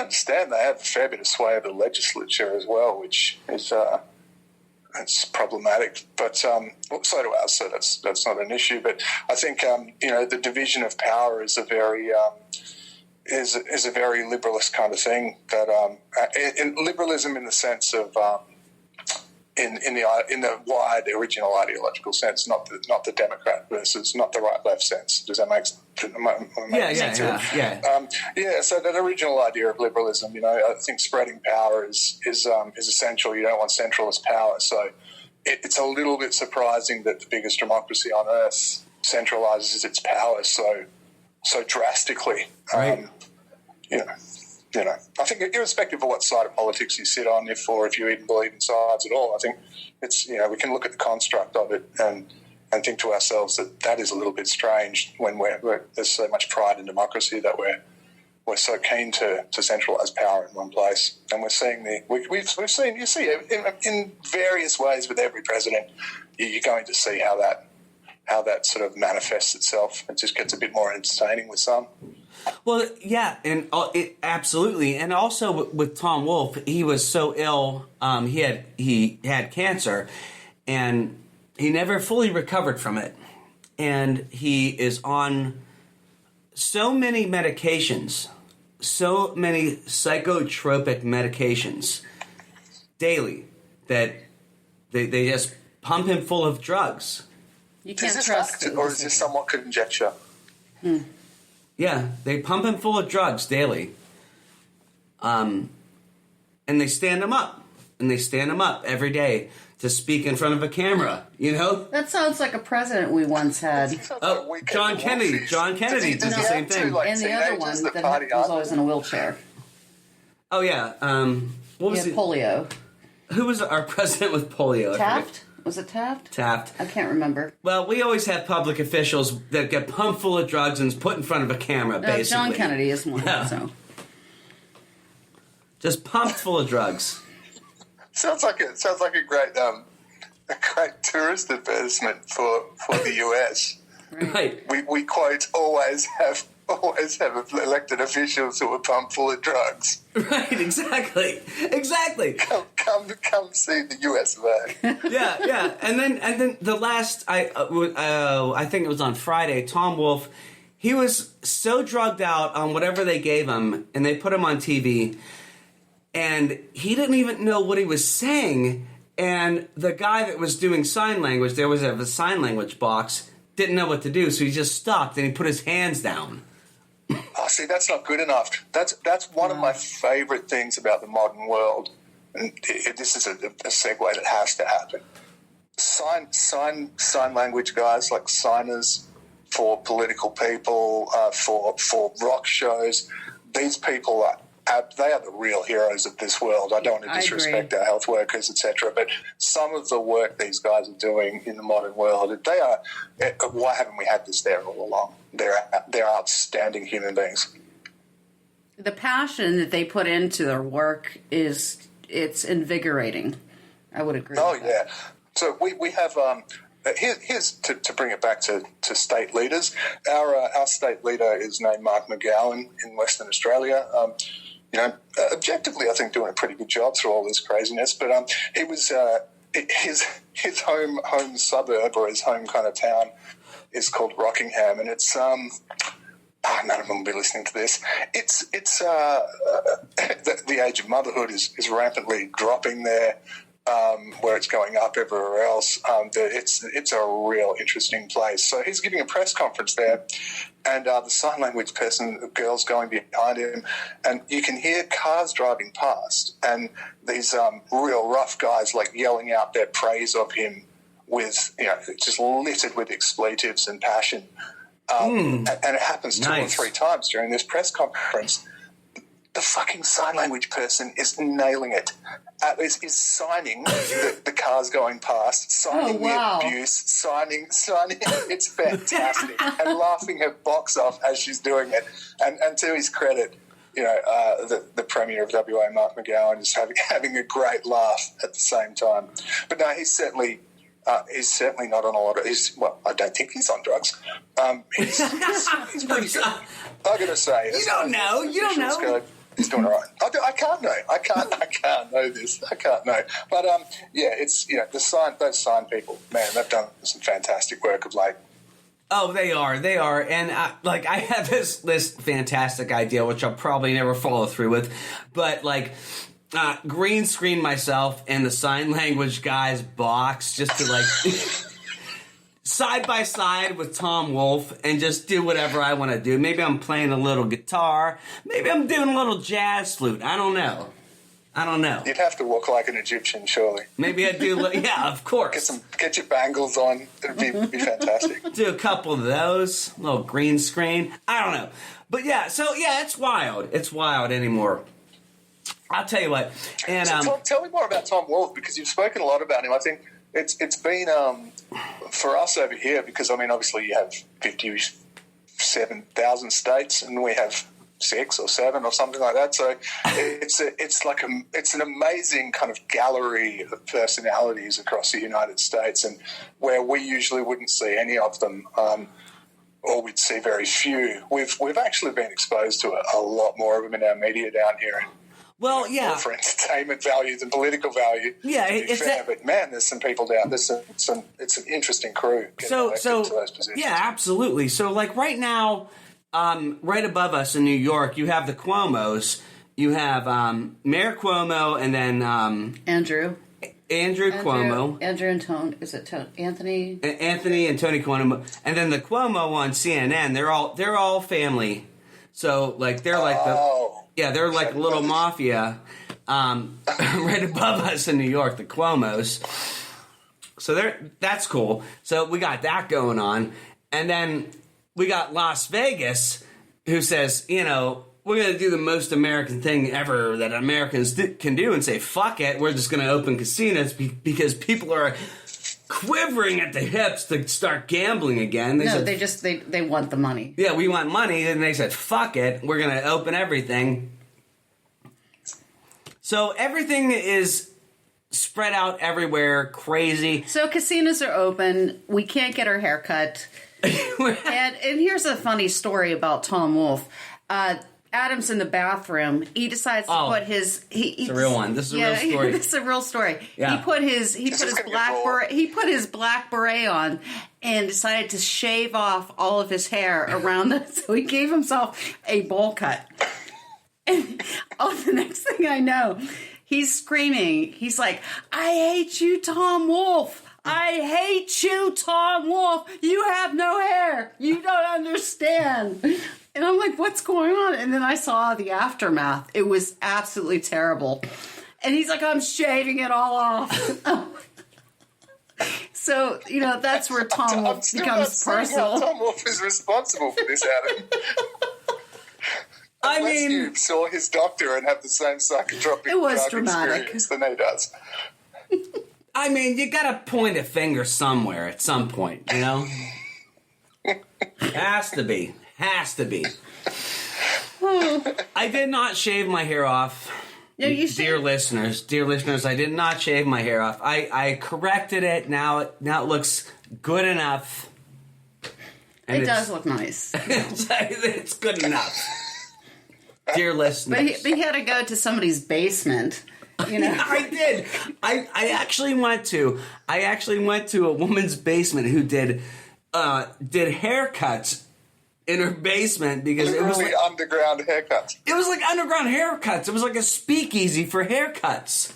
understand they have a fair bit of sway over the legislature as well, which is it's problematic. But so do ours, so that's not an issue. But I think the division of power is a very is a very liberalist kind of thing. That in liberalism in the sense of in the wide original ideological sense, not the Democrat versus not the right left sense. Does that make sense? Yeah. So that original idea of liberalism, I think spreading power is essential. You don't want centralist power, so it's a little bit surprising that the biggest democracy on earth centralizes its power so drastically. Right. I think irrespective of what side of politics you sit on, if you even believe in sides at all, I think it's we can look at the construct of it and think to ourselves that is a little bit strange when there's so much pride in democracy that we're so keen to centralise power in one place. And we're seeing you see in various ways with every president, you're going to see how that sort of manifests itself. It just gets a bit more entertaining with some. Well, yeah, and absolutely, and also with Tom Wolfe, he was so ill. He had cancer, and he never fully recovered from it, and he is on so many medications, so many psychotropic medications daily that they just pump him full of drugs. You can't trust it, or is this somewhat conjecture? Yeah, they pump him full of drugs daily. And they stand him up. And they stand him up every day to speak in front of a camera, That sounds like a president we once had. Oh, John Kennedy. John Kennedy did the same thing. And the other one that was always in a wheelchair. Oh, yeah. What was it? Polio. Who was our president with polio? Taft? Was it Taft? Taft. I can't remember. Well, we always have public officials that get pumped full of drugs and put in front of a camera, basically. John Kennedy is one. Yeah. So. Just pumped full of drugs. Sounds like a great tourist advertisement for the US. Right. We quote always have elected officials who are pumped full of drugs. Right, exactly. Come see the US of A. Yeah. And then the last I think it was on Friday, Tom Wolfe, he was so drugged out on whatever they gave him, and they put him on TV, and he didn't even know what he was saying, and the guy that was doing sign language, there was a sign language box, didn't know what to do, so he just stopped and he put his hands down. Oh, see, that's not good enough. That's one of my favourite things about the modern world, and this is a segue that has to happen. Sign language guys, like signers for political people, for rock shows. These people they are the real heroes of this world. I don't want to disrespect our health workers, etc. But some of the work these guys are doing in the modern world, they are. Why haven't we had this there all along? They're outstanding human beings. The passion that they put into their work it's invigorating. I would agree. Oh, with that. yeah. So we have here's to bring it back to state leaders. Our state leader is named Mark McGowan in Western Australia. Objectively, I think doing a pretty good job through all this craziness. But he was his home suburb, or his home kind of town, is called Rockingham, and it's none of them will be listening to this. It's the age of motherhood is rampantly dropping there, where it's going up everywhere else. It's a real interesting place. So he's giving a press conference there, and the sign language person, the girl's going behind him, and you can hear cars driving past, and these real rough guys like yelling out their praise of him with, just littered with expletives and passion. And it happens two or three times during this press conference. The fucking sign language person is nailing it. Is signing the cars going past, signing the abuse, signing. It's fantastic, and laughing her box off as she's doing it. And to his credit, the Premier of WA, Mark McGowan, is having a great laugh at the same time. But no, he's certainly not on a lot of. I don't think he's on drugs. He's pretty good. I'm going to say. You don't know. He's doing all right. I can't know. I can't know this. I can't know. But it's those sign people, man, they've done some fantastic work of late. Oh, they are, and I have this fantastic idea, which I'll probably never follow through with, but green screen myself in the sign language guy's box just to side by side with Tom Wolfe and just do whatever I want to do. Maybe I'm playing a little guitar, maybe I'm doing a little jazz flute. I don't know. You'd have to walk like an Egyptian, surely. Maybe I'd do, yeah, of course. Get your bangles on. It'd be fantastic. Do a couple of those, little green screen. I don't know. But it's wild. It's wild anymore. I'll tell you what. And tell me more about Tom Wolfe, because you've spoken a lot about him. I think it's been for us over here, because obviously you have 57,000 states, and we have 6 or 7 or something like that. So it's an amazing kind of gallery of personalities across the United States, and where we usually wouldn't see any of them, or we'd see very few. We've actually been exposed to a lot more of them in our media down here. Well, yeah, more for entertainment value than political value. Yeah, but man, there's some people down. It's an interesting crew. So to those positions. Yeah, absolutely. So right now. Right above us in New York, you have the Cuomos. You have Mayor Cuomo, and then Andrew Cuomo. Andrew and Tony. Is it Anthony? Anthony and Tony Cuomo, and then the Cuomo on CNN. They're all family. So they're they're like a little mafia. Right above us in New York, the Cuomos. So that's cool. So we got that going on, and then we got Las Vegas, who says, we're going to do the most American thing ever that Americans can do and say, fuck it, we're just going to open casinos because people are quivering at the hips to start gambling again. They want the money. Yeah, we want money, and they said, fuck it, we're going to open everything. So everything is spread out everywhere, crazy. So casinos are open, we can't get our hair cut. and here's a funny story about Tom Wolfe. Adam's in the bathroom. He decides to put his. It's a real one. This is a real story. This is a real story. Yeah. He put his black beret on and decided to shave off all of his hair around it. So he gave himself a bowl cut. And the next thing I know, he's screaming. He's like, "I hate you, Tom Wolfe. I hate you, Tom Wolfe. You have no hair. You don't understand." And I'm like, what's going on? And then I saw the aftermath. It was absolutely terrible. And he's like, I'm shaving it all off. So, that's where Tom Wolfe becomes personal. Tom Wolfe is responsible for this, Adam. Unless you saw his doctor and have the same psychotropic experience than he does. You gotta point a finger somewhere at some point, Has to be. I did not shave my hair off. No, you dear listeners, I did not shave my hair off. I corrected it. Now it looks good enough. And it does look nice. It's good enough. Dear listeners. But he had to go to somebody's basement. I did. I actually went to a woman's basement who did haircuts in her basement because it was underground haircuts. It was like underground haircuts. It was like a speakeasy for haircuts.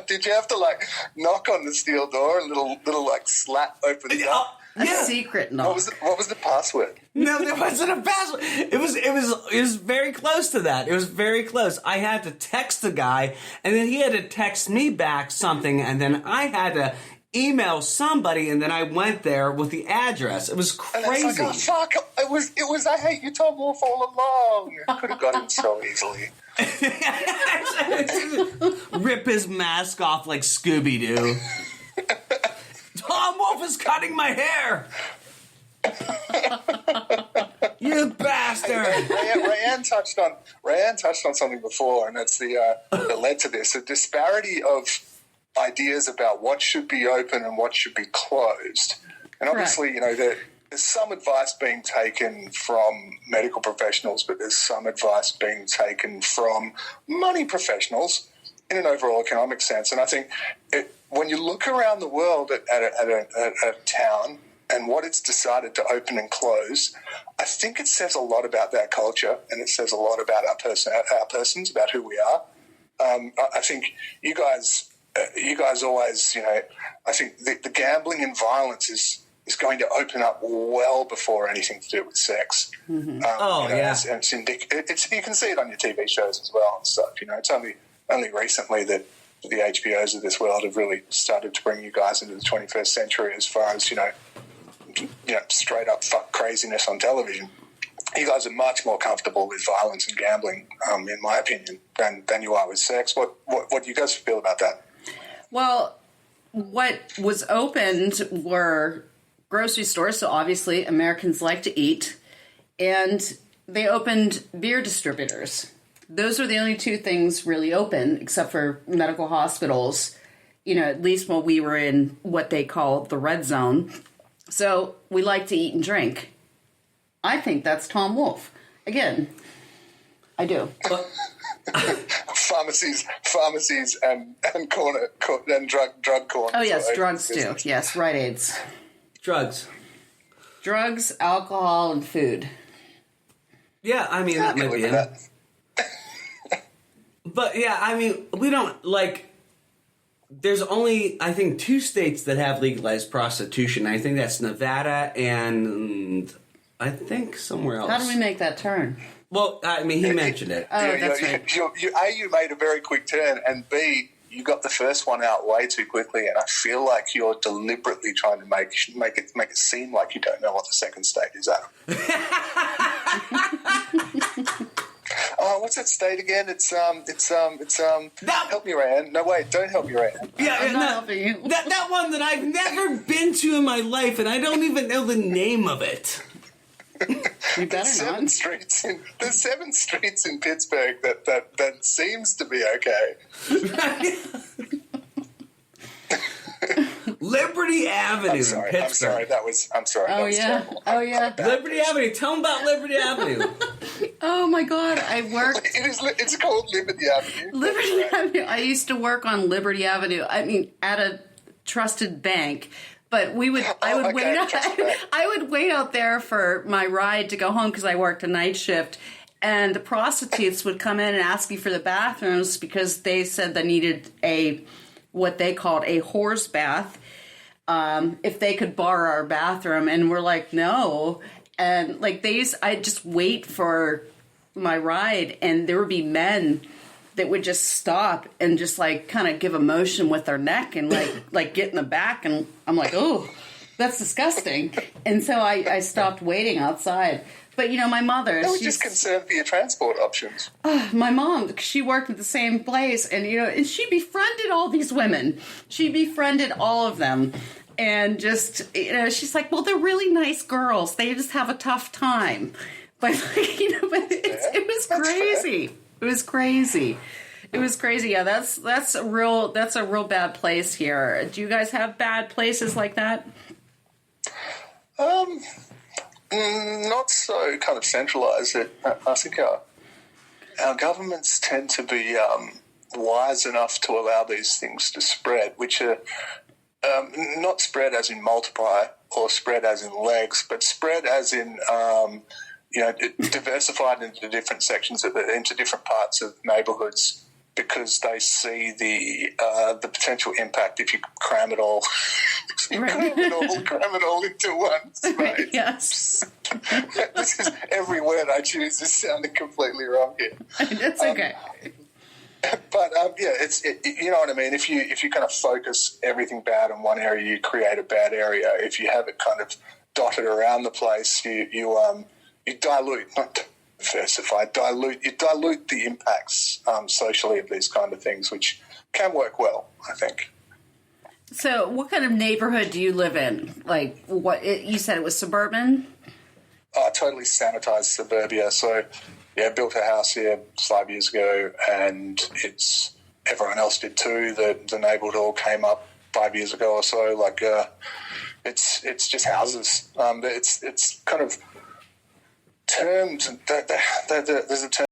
Did you have to knock on the steel door, a little slat opens up? A secret knock. What was the password? No, there wasn't a password. It was very close to that. It was very close. I had to text the guy, and then he had to text me back something, and then I had to email somebody, and then I went there with the address. It was crazy. And it's like, oh, fuck! It was. I hate you, Tom Wolfe, all along. I could have got him so easily. Rip his mask off like Scooby-Doo. Tom Wolfe is cutting my hair. You bastard! Raeann touched on something before, and that's that led to this: a disparity of ideas about what should be open and what should be closed. And obviously, there's some advice being taken from medical professionals, but there's some advice being taken from money professionals in an overall economic sense. And I think when you look around the world at a town and what it's decided to open and close, I think it says a lot about that culture, and it says a lot about our persons, about who we are. I think you guys always, I think the gambling and violence is going to open up well before anything to do with sex. Mm-hmm. It's you can see it on your TV shows as well and stuff. It's only recently that the HBOs of this world have really started to bring you guys into the 21st century as far as, straight up fuck craziness on television. You guys are much more comfortable with violence and gambling, in my opinion, than you are with sex. What do you guys feel about that? Well, what was opened were grocery stores, so obviously Americans like to eat, and they opened beer distributors. Those are the only two things really open, except for medical hospitals, at least when we were in what they call the red zone. So we like to eat and drink. I think that's Tom Wolfe. Again, I do. Pharmacies and corner and drug corners. Oh yes, drugs too. Yes, Rite Aids. Drugs, alcohol, and food. Yeah, I mean that might be it. But yeah, I mean we don't there's only, I think, 2 states that have legalized prostitution. I think that's Nevada and I think somewhere else. How do we make that turn? Well, I mean, he mentioned it. Oh, that's right. You made a very quick turn, and B, you got the first one out way too quickly, and I feel like you're deliberately trying to make it seem like you don't know what the second state is, Adam. Oh, what's that state again? It's help me, Raeann. No, wait, don't help me, Raeann. Yeah, I'm not helping you. That one that I've never been to in my life, and I don't even know the name of it. You better not. There's 7 streets in Pittsburgh that seems to be okay. Liberty Avenue in Pittsburgh. I'm sorry. Oh, yeah. Oh, yeah. Liberty Avenue. Tell them about Liberty Avenue. Oh, my God. I worked. It's called Liberty Avenue. Liberty Avenue. I used to work on Liberty Avenue. I mean, at a trusted bank. But I would wait out there for my ride to go home because I worked a night shift. And the prostitutes would come in and ask me for the bathrooms because they said they needed what they called a horse bath. If they could borrow our bathroom, and we're like, no. And I'd just wait for my ride, and there would be men that would just stop and just kind of give a motion with their neck and get in the back, and I'm like, oh, that's disgusting. And so I stopped waiting outside. But my mother, I was just concerned for your transport options. My mom, she worked at the same place, and and she befriended all these women. She befriended all of them, and just she's like, well, they're really nice girls. They just have a tough time. But it was crazy. Fair. It was crazy. It was crazy. Yeah, that's a real bad place here. Do you guys have bad places like that? Not so kind of centralised. I think our governments tend to be wise enough to allow these things to spread, which are not spread as in multiply or spread as in legs, but spread as in diversified into different sections into different parts of neighbourhoods, because they see the potential impact if you cram it all, cram it all into one space. Yes. This is every word I choose is sounding completely wrong here. That's okay. But you know what I mean. If you kind of focus everything bad in one area, you create a bad area. If you have it kind of dotted around the place, you dilute, not diversify, dilute the impacts socially of these kind of things, which can work well, I think. So what kind of neighborhood do you live in? You said it was suburban? Totally sanitized suburbia. So, built a house here 5 years ago, and everyone else did too. The neighborhood all came up 5 years ago or so, it's just houses. It's kind of termed. There's a term